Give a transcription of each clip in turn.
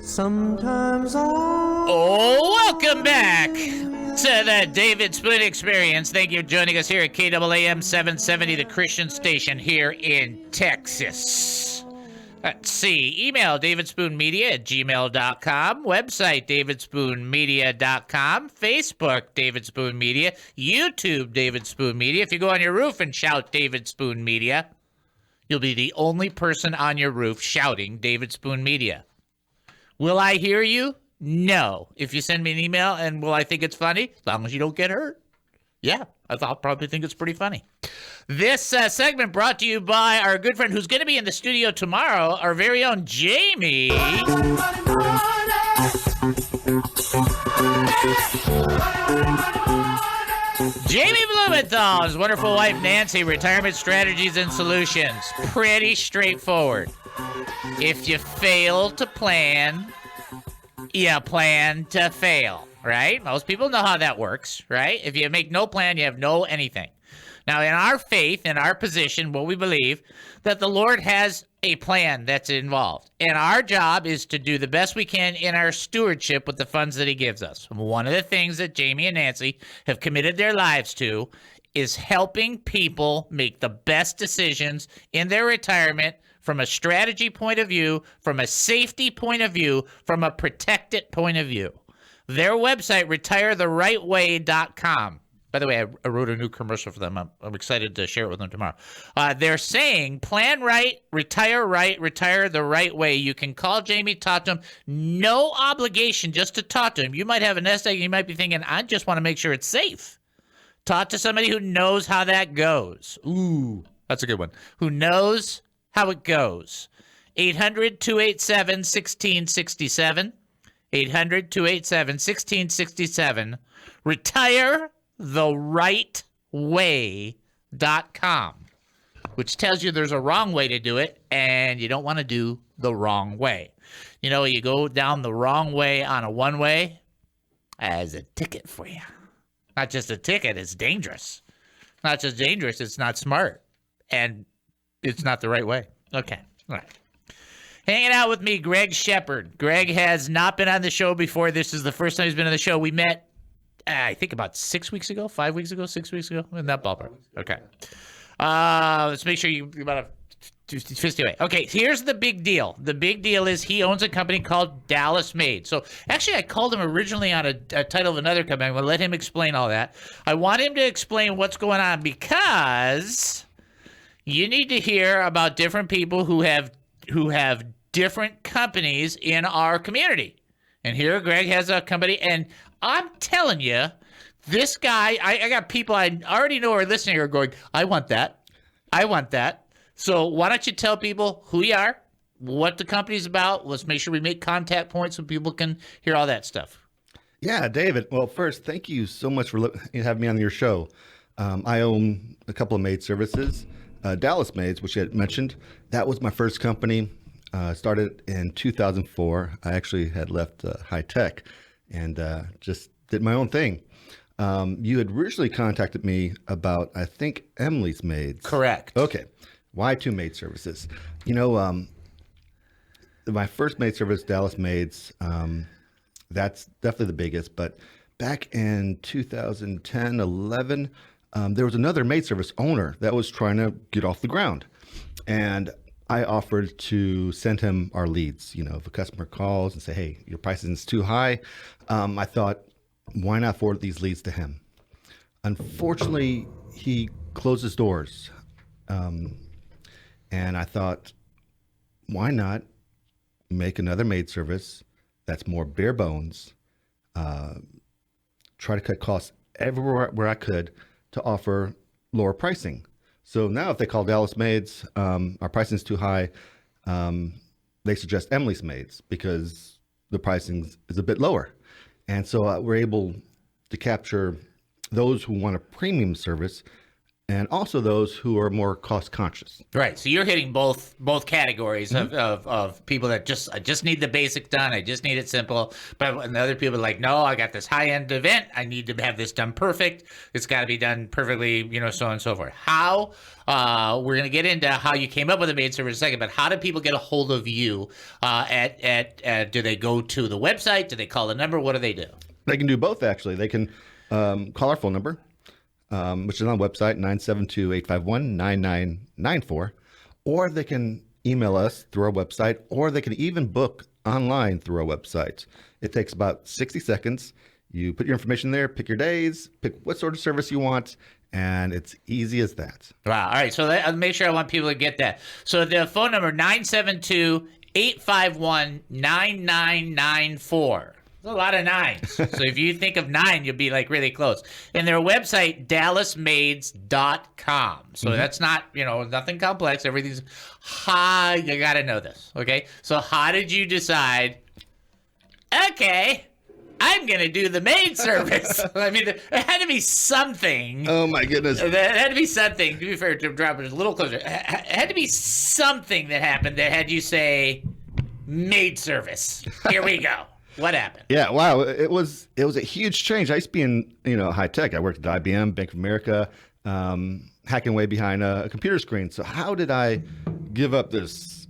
Sometimes I... Oh, welcome back to the David Spoon Experience. Thank you for joining us here at KAAM 770, the Christian station here in Texas. Let's see. Email davidspoonmedia@gmail.com. Website davidspoonmedia.com. Facebook David Spoon Media. YouTube David Spoon Media. If you go on your roof and shout David Spoon Media, you'll be the only person on your roof shouting David Spoon Media. Will I hear you? No. If you send me an email, and will I think it's funny? As long as you don't get hurt. Yeah, I'll probably think it's pretty funny. This segment brought to you by our good friend who's going to be in the studio tomorrow, our very own Jamie. Jamie Blumenthal's wonderful wife, Nancy, retirement strategies and solutions. Pretty straightforward. If you fail to plan, you plan to fail, right? Most people know how that works, right? If you make no plan, you have no anything. Now, in our faith, in our position, what we believe, that the Lord has a plan that's involved. And our job is to do the best we can in our stewardship with the funds that he gives us. One of the things that Jamie and Nancy have committed their lives to is helping people make the best decisions in their retirement from a strategy point of view, from a safety point of view, from a protected point of view. Their website, retiretherightway.com. By the way, I wrote a new commercial for them. I'm excited to share it with them tomorrow. They're saying, plan right, retire the right way. You can call Jamie, talk to him. No obligation just to talk to him. You might have a nest egg and you might be thinking, I just want to make sure it's safe. Talk to somebody who knows how that goes. Ooh, that's a good one. Who knows how it goes. 800-287-1667. 800-287-1667. RetireTheRightWay.com, which tells you there's a wrong way to do it, and you don't want to do the wrong way. You know, you go down the wrong way on a one-way, as a ticket for you. Not just a ticket, it's dangerous. Not just dangerous, it's not smart. And it's not the right way. Okay, all right. Hanging out with me, Greg Shepard. Greg has not been on the show before. This is the first time he's been on the show. We met, I think, about 6 weeks ago, 5 weeks ago, 6 weeks ago, in that ballpark. Okay. Let's make sure you about 50 away. Okay, here's the big deal. The big deal is he owns a company called Dallas Maids. So actually, I called him originally on a title of another company. I'm going to let him explain all that. I want him to explain what's going on because you need to hear about different people who have different companies in our community. And here Greg has a company, and I'm telling you, this guy, I got people I already know are listening are going, I want that. I want that. So why don't you tell people who you are, what the company's about. Let's make sure we make contact points so people can hear all that stuff. Yeah, David. Well, first, thank you so much for having me on your show. I own a couple of maid services. Dallas Maids, which you had mentioned, that was my first company. Started in 2004. I actually had left high tech and just did my own thing. You had originally contacted me about, I think, Emily's Maids. Correct. Okay. Why two maid services? You know, my first maid service, Dallas Maids, that's definitely the biggest. But back in 2010, 11, there was another maid service owner that was trying to get off the ground. And I offered to send him our leads. You know, if a customer calls and say, hey, your pricing is too high, I thought, why not forward these leads to him? Unfortunately, he closed his doors. And I thought, why not make another maid service that's more bare bones, try to cut costs everywhere where I could to offer lower pricing. So now if they call Dallas Maids, our pricing is too high, they suggest Emily's Maids because the pricing is a bit lower. And so we're able to capture those who want a premium service and also those who are more cost conscious. Right. So you're hitting both categories of people that I just need the basic done. I just need it simple. But and the other people are like, no, I got this high end event. I need to have this done perfect. It's got to be done perfectly, so on and so forth. How we're going to get into how you came up with a maid service in a second, but how do people get a hold of you? Do they go to the website? Do they call the number? What do they do? They can do both, actually. They can call our phone number, which is on the website, 972-851-9994, or they can email us through our website, or they can even book online through our website. It takes about 60 seconds. You put your information there, pick your days, pick what sort of service you want, and it's easy as that. Wow. All right. So I'll make sure I want people to get that. So the phone number, 972-851-9994. There's a lot of nines. So if you think of 9, you'll be like really close. And their website, dallasmaids.com. So that's not, nothing complex. Everything's you got to know this. Okay. So how did you decide, okay, I'm going to do the maid service? I mean, there had to be something. Oh, my goodness. There had to be something, to be fair, to drop it a little closer. It had to be something that happened that had you say, maid service. Here we go. What happened? Yeah, wow. It was a huge change. I used to be in, high tech. I worked at IBM, Bank of America, hacking away behind a computer screen. So how did I give up this,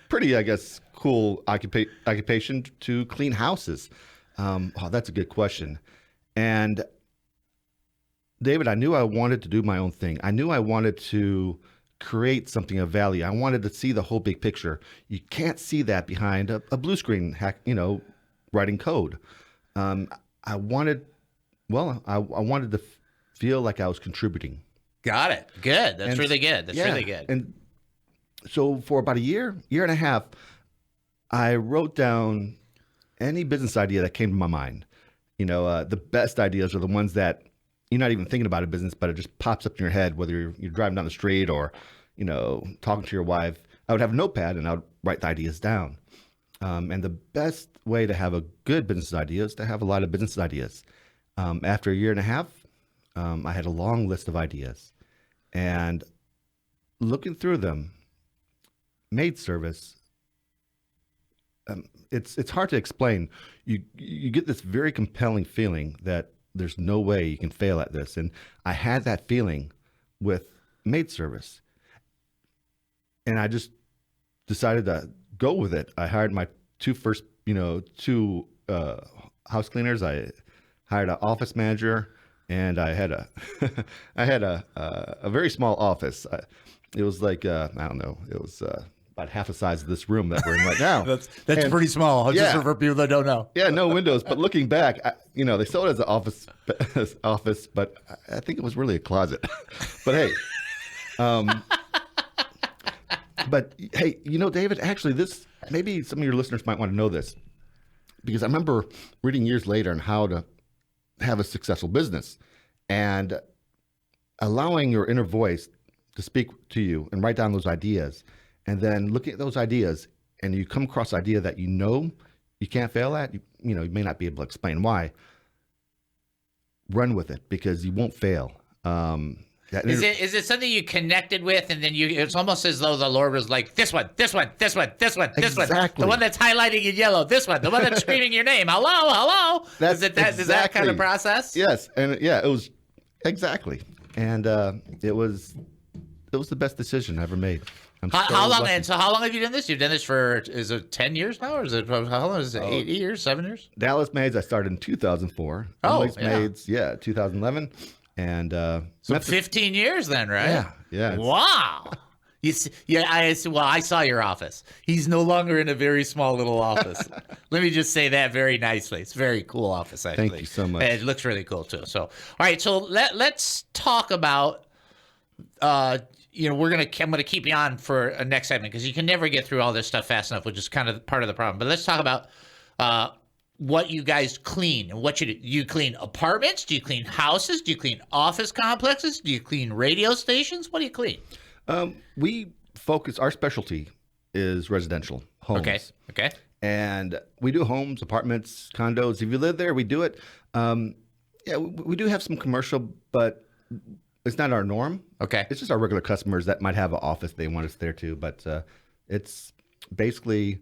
pretty cool occupation to clean houses? That's a good question. And David, I knew I wanted to do my own thing. I knew I wanted to create something of value. I wanted to see the whole big picture. You can't see that behind a blue screen writing code. I wanted to feel like I was contributing. Got it. Good. That's really good. That's really good. And so for about a year and a half, I wrote down any business idea that came to my mind. The best ideas are the ones that you're not even thinking about a business, but it just pops up in your head, whether you're driving down the street or, talking to your wife. I would have a notepad and I would write the ideas down. And the best way to have a good business idea is to have a lot of business ideas. After a year and a half, I had a long list of ideas. And looking through them, maid service, it's hard to explain. You get this very compelling feeling that there's no way you can fail at this. And I had that feeling with maid service. And I just decided to go with it. I hired my two house cleaners. I hired an office manager, and I had a very small office. It was like, I don't know, it was about half the size of this room that we're in right now. That's pretty small. Just for people that don't know. Yeah, no windows. But looking back, they sold it as an office, but I think it was really a closet. But hey, David, actually, this maybe some of your listeners might want to know this, because I remember reading years later on how to have a successful business and allowing your inner voice to speak to you and write down those ideas. And then looking at those ideas, and you come across an idea that you can't fail at, you may not be able to explain why. Run with it, because you won't fail. Is it something you connected with, and then it's almost as though the Lord was like, this one, this one, this one, this one, this one, the one that's highlighting in yellow, this one, the one that's screaming your name, hello. Is that kind of process? Yes, and it was exactly, and it was the best decision I ever made. How long have you done this? You've done this for, is it 10 years now, or is it, how long is it, 8 years, 7 years? Dallas Maids, I started in 2004. Dallas Maids, 2011. And so 15 years then, right? Yeah. Wow. I saw your office. He's no longer in a very small little office. Let me just say that very nicely. It's a very cool office, actually. Thank you so much. And it looks really cool too. So, all right. So let's talk about. I'm gonna keep you on for a next segment, because you can never get through all this stuff fast enough, which is kind of part of the problem. But let's talk about what you guys clean and what you do. You clean apartments? Do you clean houses? Do you clean office complexes? Do you clean radio stations? What do you clean? Our specialty is residential homes. Okay. And we do homes, apartments, condos. If you live there, we do it. We do have some commercial, but it's not our norm. Okay. It's just our regular customers that might have an office they want us there too. But it's basically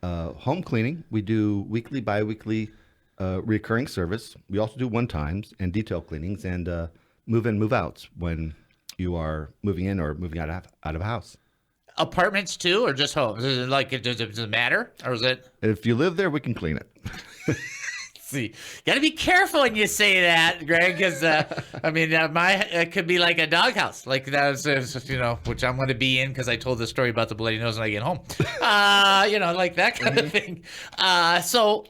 home cleaning. We do weekly, bi-weekly recurring service. We also do one-times and detail cleanings and move-in, move-outs when you are moving in or moving out of a house. Apartments too, or just homes? Is it like, does it matter, or is it? If you live there, we can clean it. See, you got to be careful when you say that, Greg, because it could be like a doghouse, like that was, which I'm going to be in because I told the story about the bloody nose when I get home, like that kind of thing. So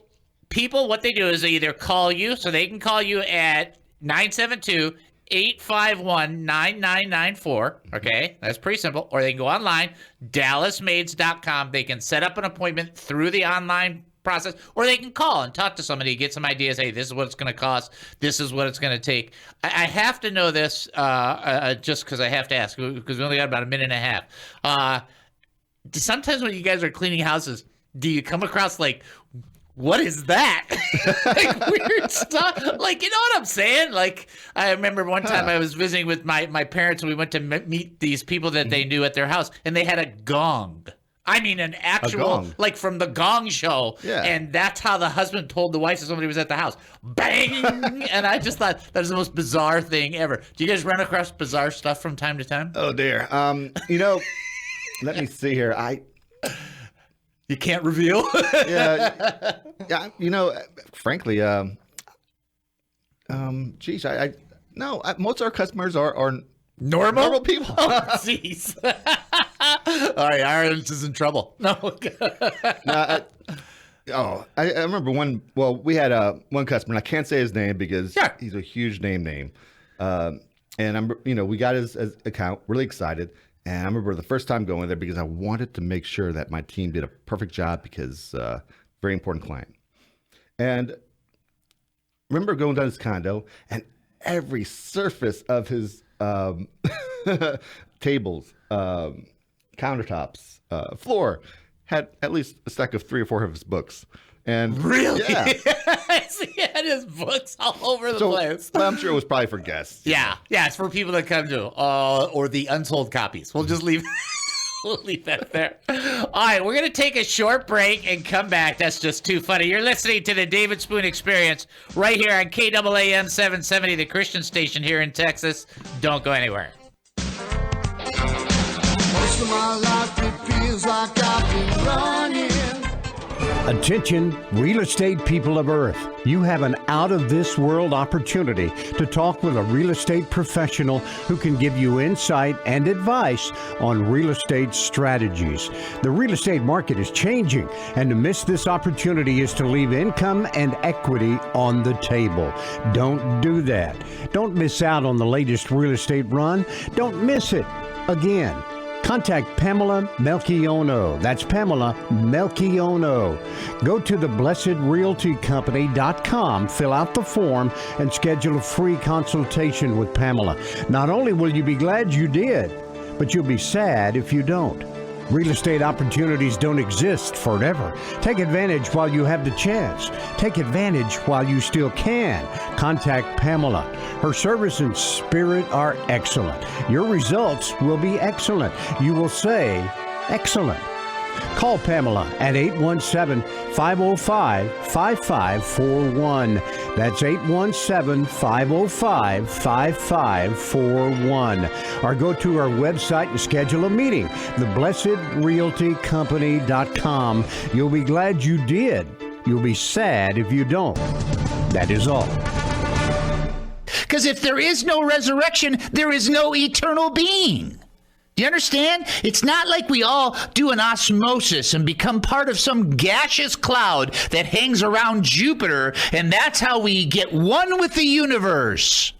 people, what they do is they either call you, so they can call you at 972-851-9994. Okay, that's pretty simple. Or they can go online, dallasmaids.com. They can set up an appointment through the online process, or they can call and talk to somebody, get some ideas. Hey, this is what it's going to cost. This is what it's going to take. I have to know this just because I have to ask, because we only got about a minute and a half. Sometimes when you guys are cleaning houses, do you come across like, what is that? Like weird stuff. Like, you know what I'm saying? Like, I remember one time I was visiting with my parents and we went to meet these people that they knew at their house, and they had a gong. I mean, an actual, like from the Gong Show. Yeah. And that's how the husband told the wife that somebody was at the house. Bang! And I just thought that was the most bizarre thing ever. Do you guys run across bizarre stuff from time to time? Oh, dear. Let me see here. You can't reveal? Yeah. Frankly, most of our customers are normal people. Oh, jeez. All right, Ireland is in trouble. No. I remember one. Well, we had one customer, and I can't say his name because he's a huge name. And we got his account, really excited. And I remember the first time going there because I wanted to make sure that my team did a perfect job because very important client. And remember going down his condo, and every surface of his tables, countertops, floor had at least a stack of 3 or 4 of his books. And really? Yeah. He had his books all over the place. Well, I'm sure it was probably for guests. Yeah, it's for people that come to, or the unsold copies. We'll just leave. We'll leave that there. All right, we're going to take a short break and come back. That's just too funny. You're listening to the David Spoon Experience right here on KAAM 770, the Christian station here in Texas. Don't go anywhere. Most of my life it feels like I've been running. Attention, real estate people of Earth. You have an out-of-this-world opportunity to talk with a real estate professional who can give you insight and advice on real estate strategies. The real estate market is changing, and to miss this opportunity is to leave income and equity on the table. Don't do that. Don't miss out on the latest real estate run. Don't miss it again. Contact Pamela Melchiono. That's Pamela Melchiono. Go to theblessedrealtycompany.com, fill out the form, and schedule a free consultation with Pamela. Not only will you be glad you did, but you'll be sad if you don't. Real estate opportunities don't exist forever. Take advantage while you have the chance. Take advantage while you still can. Contact Pamela. Her service and spirit are excellent. Your results will be excellent. You will say, excellent. Call Pamela at 817-505-5541. That's 817-505-5541. Or go to our website and schedule a meeting, theblessedrealtycompany.com. You'll be glad you did. You'll be sad if you don't. That is all. Because if there is no resurrection, there is no eternal being. Do you understand? It's not like we all do an osmosis and become part of some gaseous cloud that hangs around Jupiter, and that's how we get one with the universe.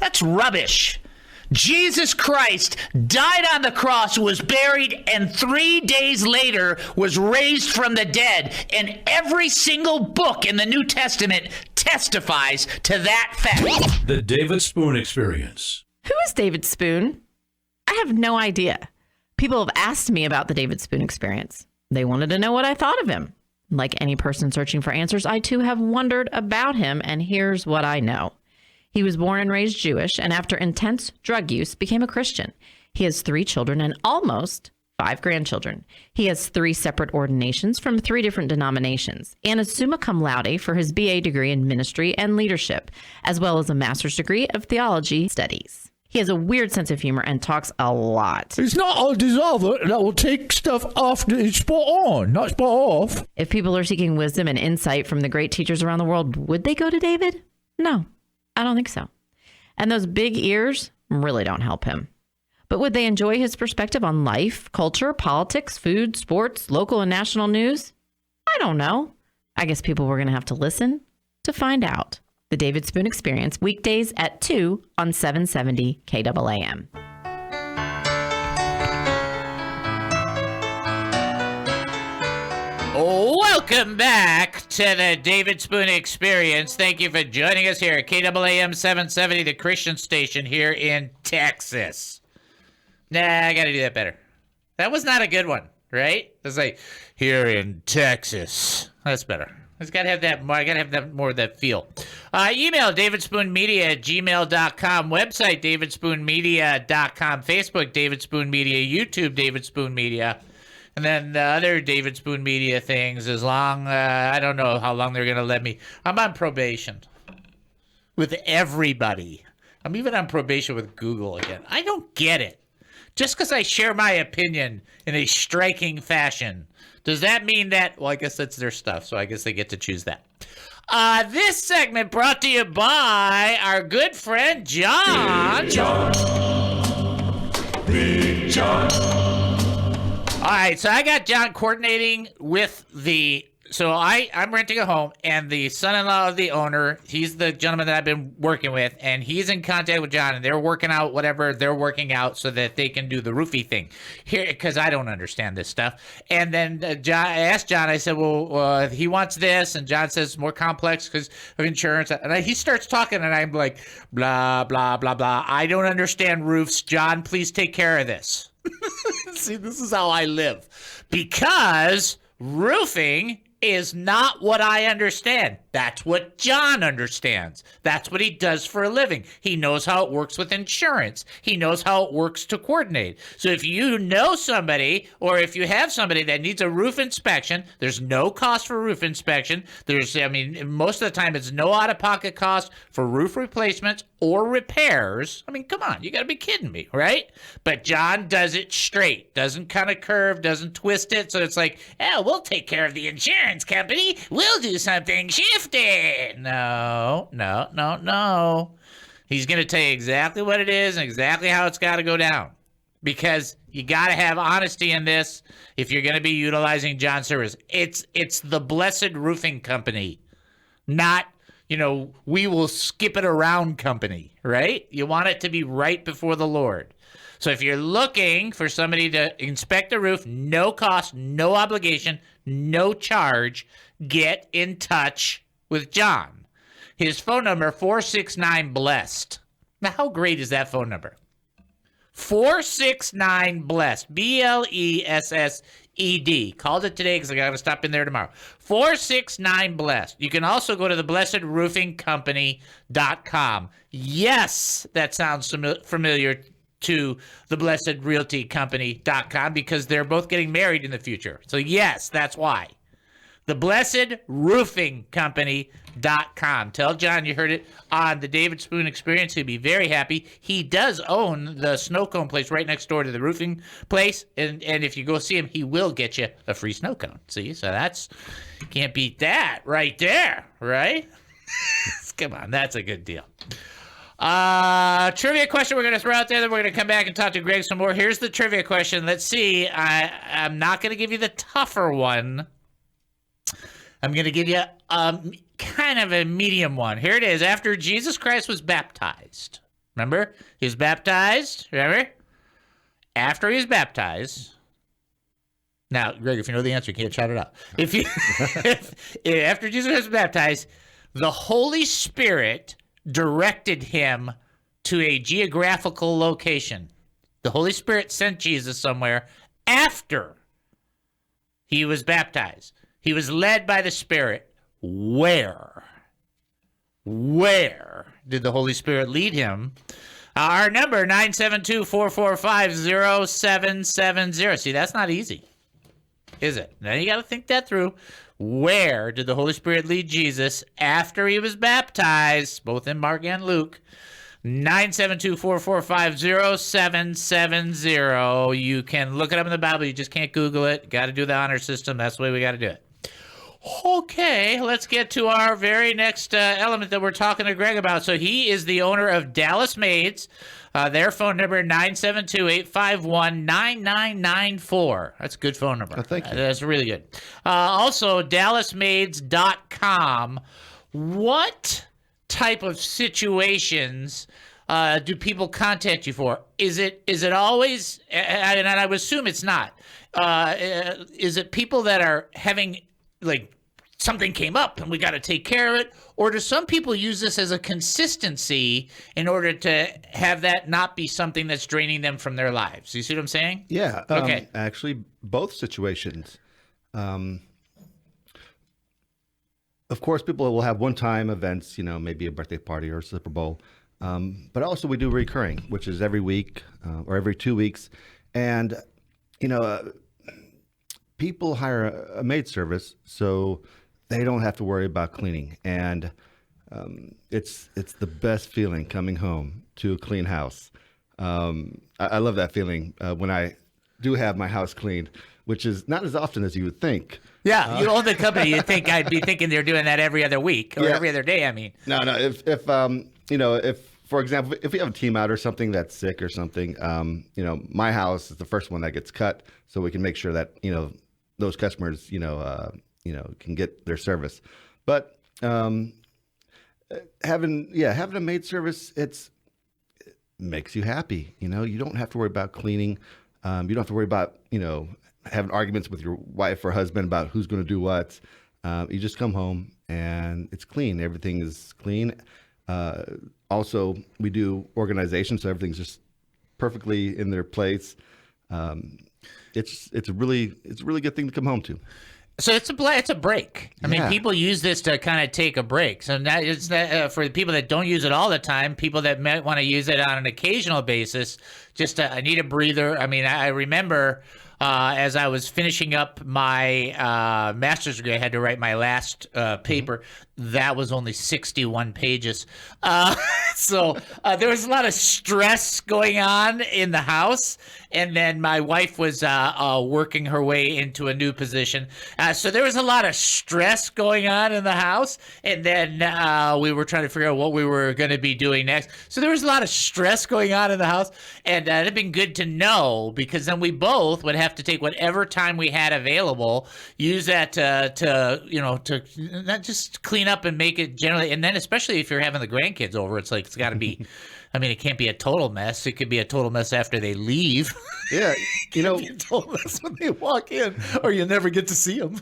That's rubbish. Jesus Christ died on the cross, was buried, and 3 days later was raised from the dead. And every single book in the New Testament testifies to that fact. The David Spoon Experience. Who is David Spoon? I have no idea. People have asked me about the David Spoon Experience. They wanted to know what I thought of him. Like any person searching for answers, I too have wondered about him, and here's what I know. He was born and raised Jewish, and after intense drug use, became a Christian. He has 3 children and almost 5 grandchildren. He has 3 separate ordinations from 3 different denominations, and is summa cum laude for his BA degree in ministry and leadership, as well as a master's degree of theology studies. He has a weird sense of humor and talks a lot. It's not all dissolver that will take stuff after it's spot on, not spot off. If people are seeking wisdom and insight from the great teachers around the world, would they go to David? No, I don't think so. And those big ears really don't help him. But would they enjoy his perspective on life, culture, politics, food, sports, local and national news? I don't know. I guess people were going to have to listen to find out. The David Spoon Experience, weekdays at 2 on 770 KAAM. Welcome back to the David Spoon Experience. Thank you for joining us here at KAAM 770, the Christian station here in Texas. Nah, I got to do that better. That was not a good one, right? It's like, here in Texas. That's better. It's got to have that more. I got to have that more of that feel. Email davidspoonmedia@gmail.com. Website davidspoonmedia.com. Facebook David Spoon Media. YouTube David Spoon Media. And then the other David Spoon Media things, as long, I don't know how long they're going to let me. I'm on probation with everybody. I'm even on probation with Google again. I don't get it. Just because I share my opinion in a striking fashion, does that mean that, well, I guess that's their stuff, so I guess they get to choose that. This segment brought to you by our good friend, John. Big John. Big John. All right, so I got John coordinating with so I'm renting a home, and the son-in-law of the owner, he's the gentleman that I've been working with, and he's in contact with John, and they're working out whatever they're working out so that they can do the roofie thing here, because I don't understand this stuff. And then I asked John, I said, well, he wants this, and John says it's more complex because of insurance. And he starts talking, and I'm like, blah, blah, blah, blah. I don't understand roofs. John, please take care of this. See, this is how I live. Because roofing is not what I understand. That's what John understands. That's what he does for a living. He knows how it works with insurance. He knows how it works to coordinate. So if you know somebody, or if you have somebody that needs a roof inspection, there's no cost for roof inspection. Most of the time it's no out-of-pocket cost for roof replacements or repairs. I mean, come on, you got to be kidding me, right? But John does it straight, doesn't kind of curve, doesn't twist it. So it's like, we'll take care of the insurance company. We'll do something shifty. No. He's going to tell you exactly what it is and exactly how it's got to go down. Because you got to have honesty in this if you're going to be utilizing John's service. It's the Blessed Roofing Company, not, we will skip it around company, right? You want it to be right before the Lord. So if you're looking for somebody to inspect the roof, no cost, no obligation, no charge, get in touch with John. His phone number, 469-BLESSED. Now, how great is that phone number? 469-BLESSED. BLESSED. Called it today because I got to stop in there tomorrow. 469-BLESSED. You can also go to theblessedroofingcompany.com. Yes, that sounds familiar to theblessedrealtycompany.com because they're both getting married in the future. So yes, that's why. Theblessedroofingcompany.com. Tell John you heard it on the David Spoon Experience. He'll be very happy. He does own the snow cone place right next door to the roofing place. And if you go see him, he will get you a free snow cone. See? So can't beat that right there, right? Come on, that's a good deal. Trivia question we're going to throw out there, then we're going to come back and talk to Greg some more. Here's the trivia question. Let's see. I'm not going to give you the tougher one. I'm going to give you kind of a medium one. Here it is. After Jesus Christ was baptized. Remember? He was baptized. Remember? After he was baptized. Now, Greg, if you know the answer, you can't shout it out. After Jesus was baptized, the Holy Spirit directed him to a geographical location. The Holy Spirit sent Jesus somewhere after he was baptized. He was led by the Spirit. Where? did the Holy Spirit lead him? Our number, 972-445-0770. See, that's not easy, is it? Now you got to think that through. Where did the Holy Spirit lead Jesus after he was baptized, both in Mark and Luke? 972-445-0770. You can look it up in the Bible. You just can't Google it. Got to do the honor system. That's the way we got to do it. Okay, let's get to our very next element that we're talking to Greg about. So he is the owner of Dallas Maids. Their phone number, 972-851-9994. That's a good phone number. Oh, thank you. That's really good. Also, DallasMaids.com. What type of situations do people contact you for? Is it always, and I would assume it's not, is it people that are having, like, something came up and we got to take care of it? Or do some people use this as a consistency in order to have that not be something that's draining them from their lives? You see what I'm saying? Yeah. Okay. Actually, both situations. Of course, people will have one-time events, maybe a birthday party or a Super Bowl. But also we do recurring, which is every week or every 2 weeks. And, people hire a maid service so they don't have to worry about cleaning. And it's the best feeling coming home to a clean house. I love that feeling when I do have my house cleaned, which is not as often as you would think. Yeah, you own the company. You'd think I'd be thinking they're doing that every other week or every other day, I mean. No. If for example, if we have a team out or something that's sick or something, my house is the first one that gets cut so we can make sure that, those customers, can get their service. But having a maid service, it makes you happy. You don't have to worry about cleaning. You don't have to worry about, having arguments with your wife or husband about who's going to do what. You just come home and it's clean. Everything is clean. Also, we do organization, so everything's just perfectly in their place. It's a really good thing to come home to. So it's a break. I mean, people use this to kind of take a break. So that is for the people that don't use it all the time, people that might want to use it on an occasional basis. Just I need a breather. I mean, I remember as I was finishing up my master's degree, I had to write my last paper. That was only 61 pages. So there was a lot of stress going on in the house. And then my wife was working her way into a new position. So there was a lot of stress going on in the house. And then we were trying to figure out what we were going to be doing next. So there was a lot of stress going on in the house. And it'd been good to know, because then we both would have to take whatever time we had available, use that to not just clean up and make it generally. And then especially if you're having the grandkids over, it's like, it's got to be, I mean, it can't be a total mess. It could be a total mess after they leave. Yeah, Be a total mess when they walk in, or you never get to see them,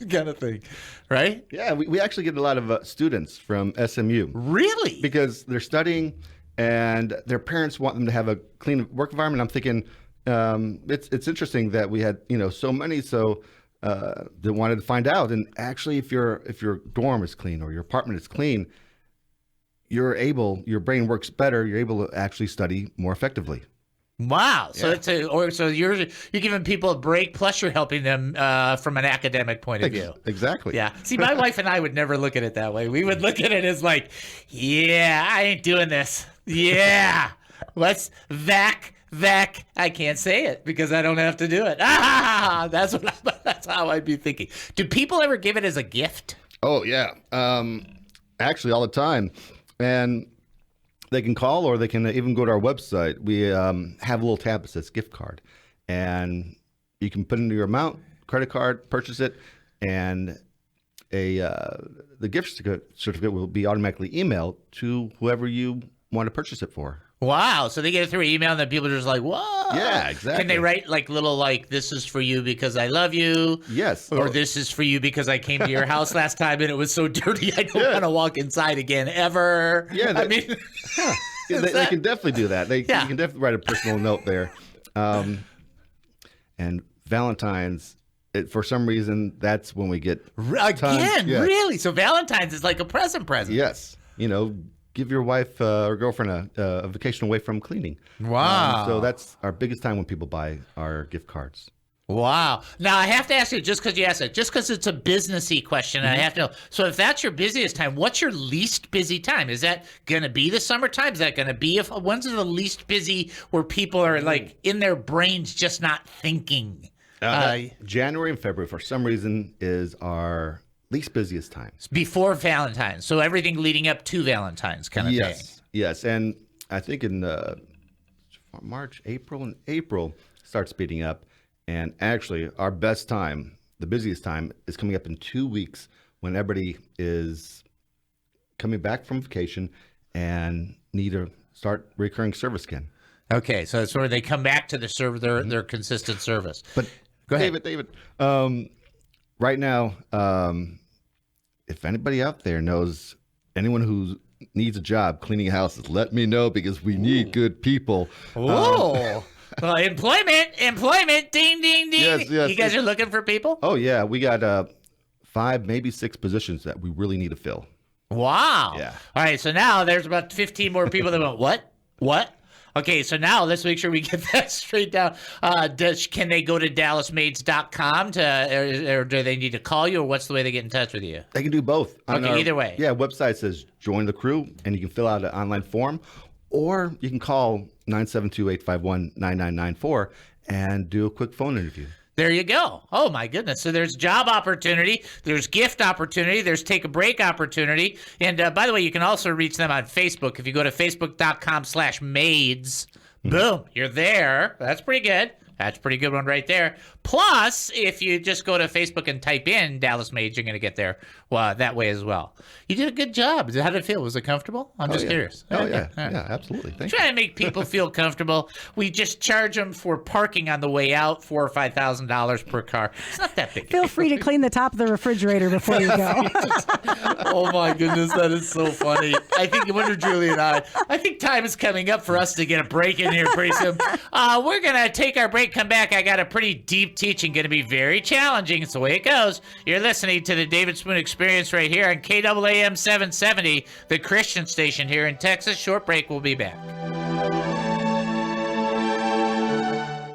kind of thing, right? Yeah, we actually get a lot of students from SMU. Really? Because they're studying and their parents want them to have a clean work environment. I'm thinking it's interesting that we had so many that wanted to find out. And actually, if your dorm is clean or your apartment is clean, your brain works better. You're able to actually study more effectively. Wow. So so you're giving people a break, plus you're helping them from an academic point of view. Exactly. Yeah. See, my wife and I would never look at it that way. We would look at it as like, yeah, I ain't doing this. Yeah. Let's vac. I can't say it because I don't have to do it. That's how I'd be thinking. Do people ever give it as a gift? Oh yeah. Actually, all the time. And they can call, or they can even go to our website. We have a little tab that says gift card, and you can put in your amount, credit card, purchase it, and the gift certificate will be automatically emailed to whoever you want to purchase it for. Wow. So they get it through email, and then people are just like, whoa. Yeah, exactly. Can they write this is for you because I love you? Yes. Or this is for you because I came to your house last time and it was so dirty I don't want to walk inside again ever. Yeah. They can definitely do that. You can definitely write a personal note there. And Valentine's, for some reason, that's when we get Again? Really? So Valentine's is like a present. Yes. give your wife or girlfriend a vacation away from cleaning. Wow. So that's our biggest time when people buy our gift cards. Wow. Now, I have to ask you, just because you asked it, just because it's a businessy question, I have to know. So if that's your busiest time, what's your least busy time? Is that going to be the summertime? Is that going to be, when's the least busy where people are like in their brains just not thinking? January and February, for some reason, is our least busiest times. Before Valentine's. So everything leading up to Valentine's kind of thing. Yes. And I think in March, April starts speeding up. And actually, our best time, the busiest time, is coming up in 2 weeks when everybody is coming back from vacation and need to start recurring service again. Okay, so that's where they come back to their consistent service. But go ahead, David. Right now, if anybody out there knows anyone who needs a job cleaning houses, let me know because we need good people. Oh. Well, employment, ding, ding, ding. Yes. You guys are looking for people? Oh, yeah. We got 5, maybe 6 positions that we really need to fill. Wow. Yeah. All right, so now there's about 15 more people that went, what? Okay, so now let's make sure we get that straight down. Can they go to DallasMaids.com or do they need to call you, or what's the way they get in touch with you? They can do both. Okay, either way. Yeah, website says join the crew, and you can fill out an online form, or you can call 972-851-9994 and do a quick phone interview. There you go. Oh, my goodness. So there's job opportunity. There's gift opportunity. There's take a break opportunity. And by the way, you can also reach them on Facebook. If you go to facebook.com/maids, boom, you're there. That's pretty good. That's a pretty good one right there. Plus, if you just go to Facebook and type in Dallas Maids, you're going to get there that way as well. You did a good job. How did it feel? Was it comfortable? I'm just curious. Oh, Okay. yeah. All right. Yeah, absolutely. Thank Try to make people feel comfortable. We just charge them for parking on the way out, $4,000 or $5,000 per car. It's not that big. Feel free to clean the top of the refrigerator before you go. Oh my goodness, that is so funny. I wonder, Julie and I think time is coming up for us to get a break in here pretty soon. We're going to take our break, come back. I got a pretty deep teaching, going to be very challenging. It's the way it goes. You're listening to the David Spoon Experience right here on KAAM 770, the Christian station here in Texas. Short break, we'll be back.